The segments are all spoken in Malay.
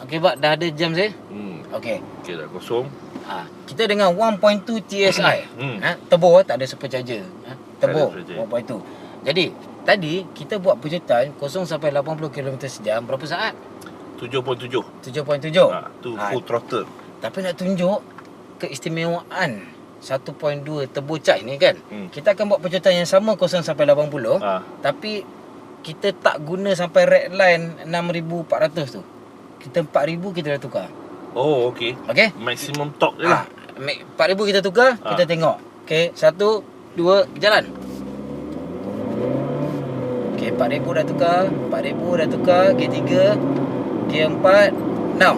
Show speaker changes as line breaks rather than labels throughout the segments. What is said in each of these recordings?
Okey Pak, dah ada jam saya? Okey.
Okey, dah kosong.
Kita dengan 1.2 TSI. Turbo, tak ada supercharger. Turbo 1.2. Jadi, tadi kita buat pejutan 0 sampai 80 km sejam berapa saat?
7.7.
7.7.
Tu full throttle.
Tapi nak tunjuk keistimewaan 1.2 turbo charge ni kan. Kita akan buat pejutan yang sama 0 sampai 80. Tapi kita tak guna sampai red line 6400 tu. Kita 4000 kita dah tukar.
Oh, okey.
Okey?
Maximum torque je lah.
4000 kita tukar, kita tengok. Okey, 1 2 jalan. Okey, 4000 dah tukar, 4000 dah tukar, G3, G4, now.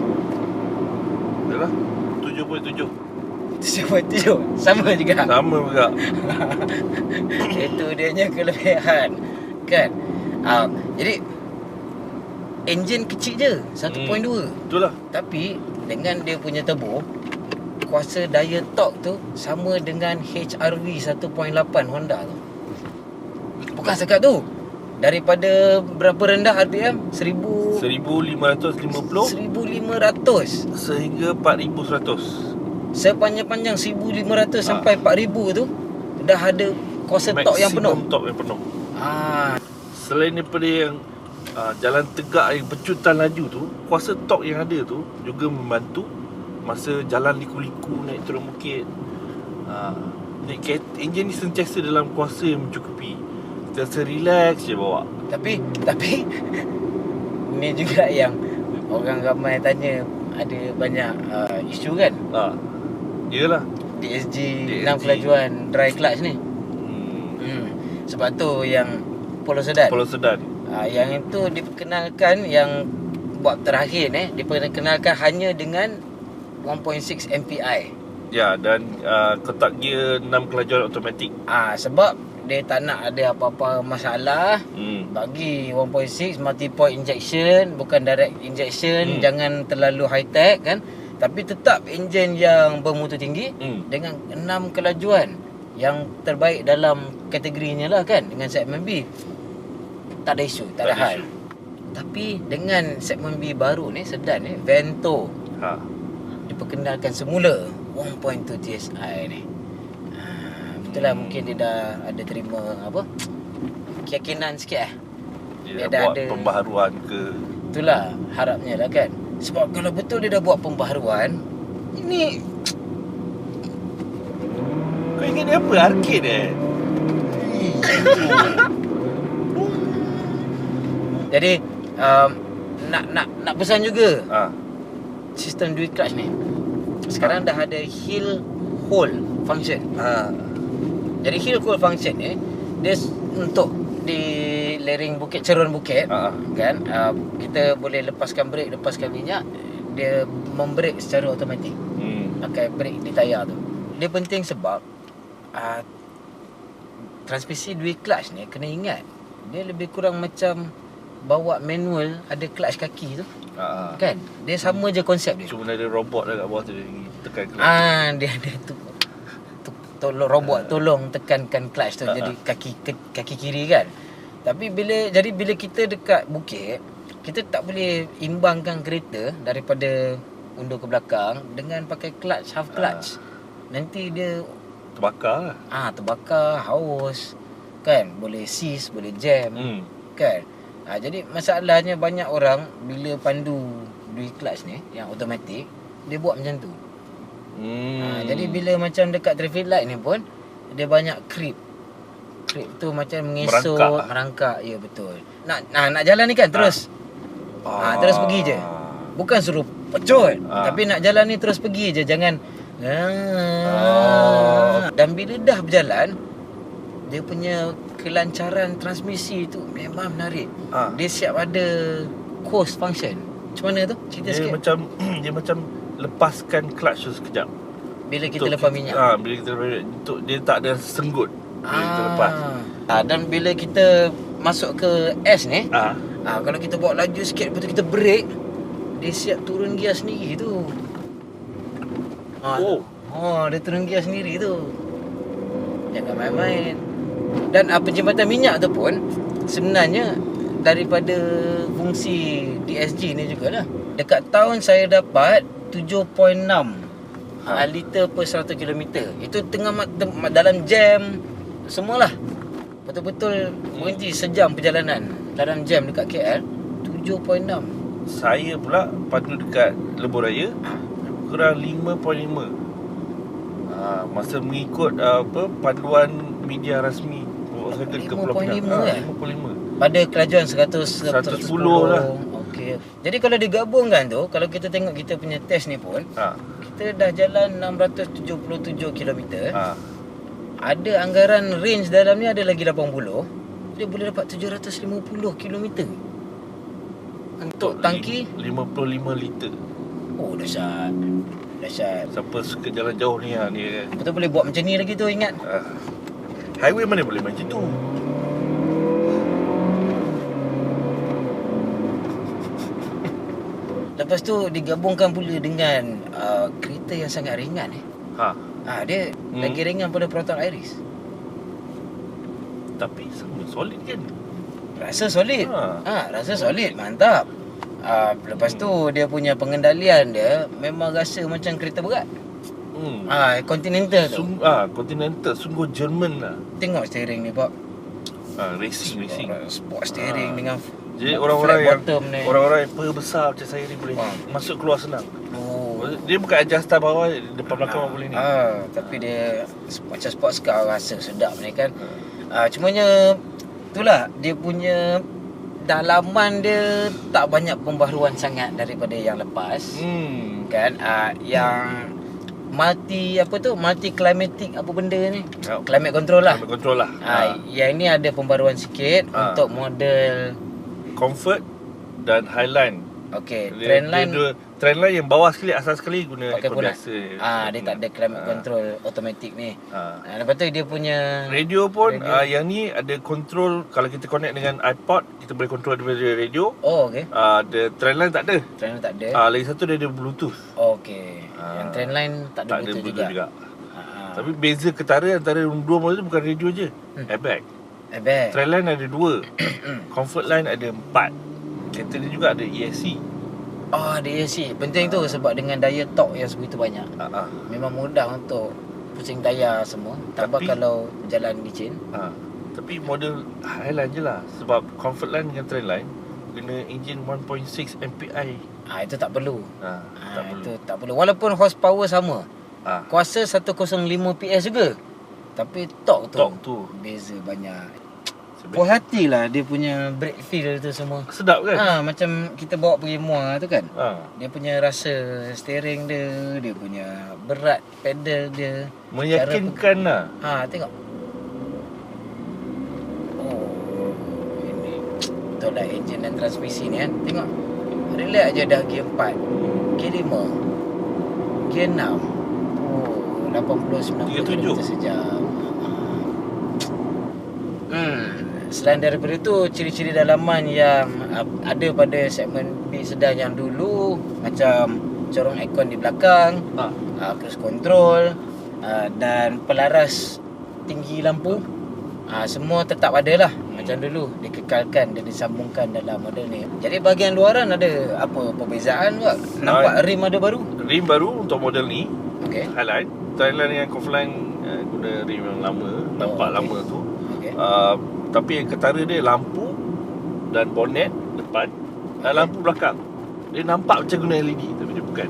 Dah lah. 7.7.
7.7 sama juga.
Sama juga.
Itu dianya kelebihan. Kan? Jadi enjin kecil je 1.2.
Betul lah.
Tapi dengan dia punya turbo, kuasa daya torque tu sama dengan HRV 1.8 Honda tu. Bukan sekat tu. Daripada berapa rendah RPM?
1550
1500
sehingga 4100.
Sepanjang-panjang 1500 sampai 4000 tu dah ada kuasa torque yang penuh.
Maximum torque yang penuh. Selain daripada yang jalan tegak yang pecutan laju tu, kuasa torque yang ada tu juga membantu masa jalan liku-liku naik turun bukit. Enjin ni sentiasa dalam kuasa yang mencukupi. Kita rasa relax je bawa.
Tapi ni juga yang orang ramai tanya, ada banyak isu kan.
Yalah,
DSG 6 kelajuan dry clutch ni. Sebab tu yang Polo Sedan. Yang itu diperkenalkan, yang buat terakhir ni diperkenalkan hanya dengan 1.6 MPI.
Ya, dan kotak gear 6 kelajuan automatik.
Sebab dia tak nak ada apa-apa masalah. Bagi 1.6 multi-point injection, bukan direct injection. Jangan terlalu high tech kan. Tapi tetap enjin yang bermutu tinggi dengan 6 kelajuan yang terbaik dalam kategorinya lah kan, dengan segmen B. Tak ada isu, tak ada hal. Tapi dengan segmen B baru ni, sedan ni, Vento, diperkenalkan semula 1.2 TSI ni. Betul lah, mungkin dia dah ada terima apa, keyakinan sikit
Dia dah buat ada pembaharuan ke.
Itulah harapnya lah kan. Sebab kalau betul dia dah buat pembaharuan, ini
kau ingat dia apa? Arcade
Jadi nak pesan juga sistem dual clutch ni. Sekarang dah ada hill hold function. Jadi hill hold function ni dia untuk di lereng bukit, cerun bukit kan, kita boleh lepaskan brek, lepaskan minyak, dia membrek secara automatik. Pakai brek di tayar tu. Dia penting sebab transmisi dual clutch ni kena ingat, dia lebih kurang macam bawa manual ada clutch kaki tu. Kan? Dia sama je konsep dia.
Cuma ada robot lah kat bawah tu, dia tekan clutch.
Dia ada tu tolong robot tolong tekankan clutch tu jadi kaki kiri kan. Tapi bila kita dekat bukit, kita tak boleh imbangkan kereta daripada undur ke belakang dengan pakai clutch, half clutch. Nanti dia
terbakar lah.
Terbakar, haus kan, boleh seize, boleh jam kan. Jadi masalahnya banyak orang bila pandu dual clutch ni yang automatik, dia buat macam tu. Jadi bila macam dekat traffic light ni pun dia banyak creep tu macam mengesot, merangkak. Ya betul. Nak jalan ni kan terus. Terus pergi je. Bukan suruh pecut, tapi nak jalan ni terus pergi je, jangan. Dan bila dah berjalan, dia punya kelancaran transmisi tu memang menarik. Dia siap ada coast function. Macam mana tu? Cerita sikit.
Dia macam lepaskan clutch tu sekejap.
Bila kita lepas minyak.
Bila kita lepas minyak, untuk dia tak ada senggut bila kita lepas.
Dan bila kita masuk ke S ni, kalau kita bawa laju sikit, lepas tu kita break, dia siap turun gear sendiri tu. Dia turun gear sendiri tu. Jangan main-main. Dan penjimatan minyak tu pun sebenarnya daripada fungsi DSG ni jugalah. Dekat tahun saya dapat 7.6 liter per 100 km. Itu tengah dalam jam semualah. Betul-betul berhenti sejam perjalanan dalam jam dekat KL. 7.6.
Saya pula pandu dekat Lebuh Raya kurang 5.5. Masa mengikut panduan media rasmi motosikal ke Pulau Pinang. 5.5.
Pada kelajuan 110
lah.
Okey. Jadi kalau digabungkan tu, kalau kita tengok kita punya test ni pun, kita dah jalan 677 km. Ada anggaran range dalam ni ada lagi 80. Dia boleh dapat 750 km. Untuk tangki
55 liter.
Oh, dahsyat.
Siapa suka jalan jauh ni dia
Betul boleh buat macam ni lagi tu, ingat.
Highway mana boleh macam tu.
Lepas tu digabungkan pula dengan kereta yang sangat ringan dia lagi ringan pada Proton Iris.
Tapi sama solid kan?
Rasa solid. Rasa solid, mantap. Lepas tu dia punya pengendalian dia memang rasa macam kereta berat. Continental tu.
Continental sungguh German lah.
Tengok steering ni, Pak.
Racing.
Sport steering dengan
jadi orang-orang yang
ni.
Orang-orang yang besar macam saya ni boleh masuk keluar senang. Dia bukan adjustan bawah, depan belakang boleh ni.
Tapi dia macam sports car, rasa sedap ni kan. Cumanya itulah dia punya dalaman dia tak banyak pembaharuan sangat daripada yang lepas. Kan yang multi climatic apa benda ni? Climate control lah.
Climate control lah.
Yang ni ada pembaruan sikit untuk model
Comfort dan Highline.
Okey,
Trendline yang bawah sekali, asas sekali guna
pakai
air biasa.
Dia tak ada climate control automatic ni. Lepas tu dia punya
radio pun yang ni ada control. Kalau kita connect dengan iPod, kita boleh control daripada radio.
Okey.
Trendline tak ada.
Trendline tak ada.
Lagi satu dia ada Bluetooth.
Okey. Yang trendline tak ada Bluetooth juga.
Tapi beza ketara antara dua model tu bukan radio je. Airbag. Trendline ada 2. Comfortline ada 4. Kereta dia juga ada ESC.
Ada ESC. Penting tu sebab dengan daya torque yang sebegitu banyak. Memang mudah untuk pusing daya semua. Tambah kalau jalan licin.
Tapi model Highline je lah. Sebab Comfortline dengan Trendline guna enjin 1.6 MPI.
Itu tak perlu.
Itu
tak perlu. Walaupun horsepower sama. Kuasa 105 PS juga. Tapi torque tu beza banyak. Puas hatilah dia punya brake feel tu semua.
Sedap kan?
Macam kita bawa pergi muar tu kan. Dia punya rasa steering dia, dia punya berat pedal dia.
Meyakinkan lah.
Tengok. Ini betul lah enjin dan transmisi ni kan. Tengok. Relax je dah gear 4, gear 5, gear 6. 80-90 km sejam. Selain daripada itu, ciri-ciri dalaman yang ada pada segmen B sedan yang dulu, macam corong aircon di belakang, cruise control, dan pelaras tinggi lampu, semua tetap ada lah macam dulu, dikekalkan dan disambungkan dalam model ni. Jadi bahagian luaran ada apa perbezaan tak? Nampak rim ada baru?
Rim baru untuk model ni.
Highline.
Thailand dengan Comfortline guna rim yang lama, nampak lama tu. Tapi yang ketara dia lampu dan bonnet depan dan lampu belakang. Dia nampak macam guna LED tapi dia bukan.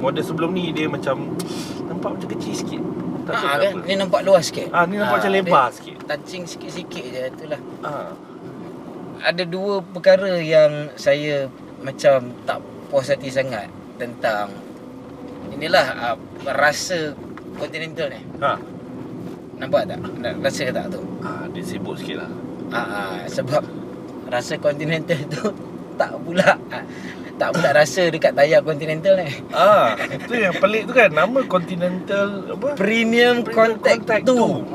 Model sebelum ni dia macam nampak macam kecil sikit. Tak tahu
kan? Ni nampak luas sikit.
Ni nampak macam lebar sikit.
Touching sikit-sikit je, itulah. Ada 2 perkara yang saya macam tak puas hati sangat tentang inilah rasa Continental ni. Nampak tak? Rasa tak tu?
Dia sibuk sikit lah.
Sebab rasa Continental tu tak pula rasa dekat tayar Continental ni.
Itu yang pelik tu kan. Nama Continental apa?
Premium Contact 2.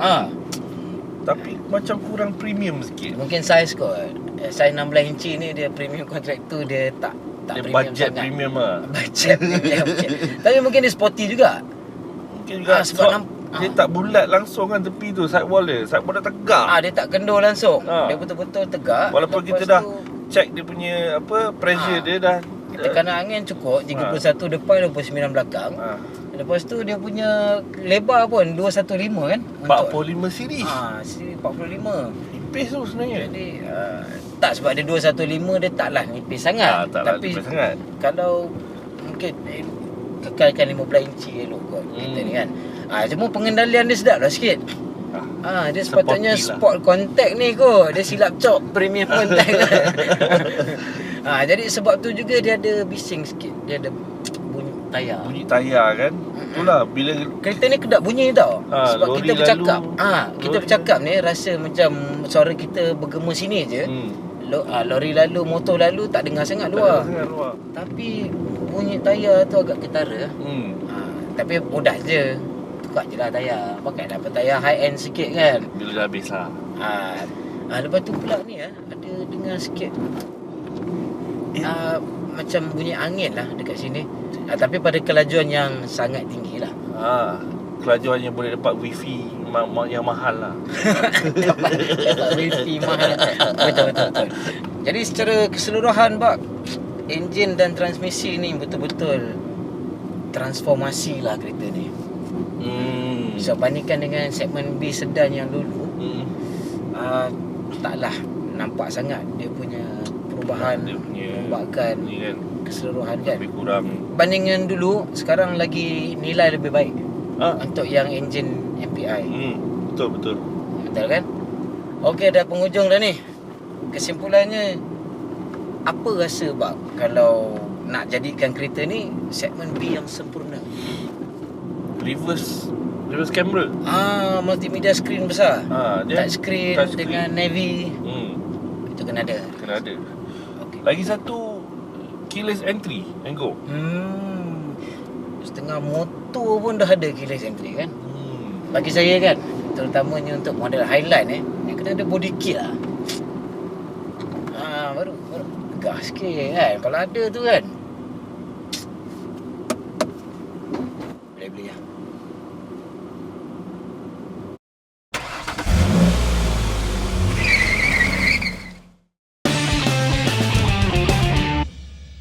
Tapi macam kurang premium sikit.
Mungkin saiz kot. Saiz 16 inci ni dia Premium Contact 2 dia tak
dia
premium
budget
sangat.
Premium lah.
Budget premium. Tapi mungkin dia sporty juga.
Mungkin juga
sebab
Dia tak bulat langsung kan tepi tu, sidewall dia. Sidewall dah tegak.
Dia tak kendor langsung.
Ah.
Dia betul-betul tegak.
Walaupun
Lepas
kita dah
tu,
check dia punya pressure dia dah
tekanan angin cukup 31 depan 29 belakang. Lepas tu dia punya lebar pun 215 kan.
45 series.
Siri 45.
Nipis tu sebenarnya.
Jadi tak, sebab dia 215 dia taklah nipis sangat.
Taklah
Tapi
nipis sangat.
kalau mungkin kekalkan 15 inci elok kot kereta ni kan. Cuma pengendalian dia sedap lah sikit. Dia sepatutnya sport contact ni kot. Dia silap cop premium contact. Jadi sebab tu juga dia ada bising sikit. Dia ada bunyi tayar.
Bunyi tayar kan. Itulah bila
kereta ni kedap bunyi tau. Sebab
lori
kita bercakap. Kita
lori
bercakap ni rasa macam suara kita bergema sini je. Lori lalu, motor lalu tak dengar sangat luar. Tapi bunyi tayar tu agak ketara. Tapi mudah je. Tukar je lah tayar. Pakai dapat tayar high end sikit kan.
Bila dah habis lah.
Lepas tu pula ni ada dengar sikit macam bunyi angin lah dekat sini. Tapi pada kelajuan yang sangat tinggi lah.
Kelajuan yang boleh dapat wifi yang mahal lah.
dapat wifi mahal. Betul. Jadi secara keseluruhan enjin dan transmisi ni betul-betul transformasi lah kereta ni. So bandingkan dengan segmen B sedan yang dulu, taklah nampak sangat dia punya perubahan, perombakan
kan,
keseluruhan kan.
lebih kurang.
Bandingkan dulu, sekarang lagi nilai lebih baik untuk yang enjin MPI.
Betul
kan? Okey, dah penghujung dah ni. Kesimpulannya, apa rasa kalau nak jadikan kereta ni segmen B yang sempurna?
Reverse camera.
Multimedia screen besar.
Dia
touch screen dengan navy. Itu kena ada. Okay.
Lagi satu, keyless entry and go.
Setengah motor pun dah ada keyless entry kan. Bagi saya kan, terutamanya untuk model Highline dia kena ada body kit lah. Baru gas sikit kan. Kalau ada tu kan,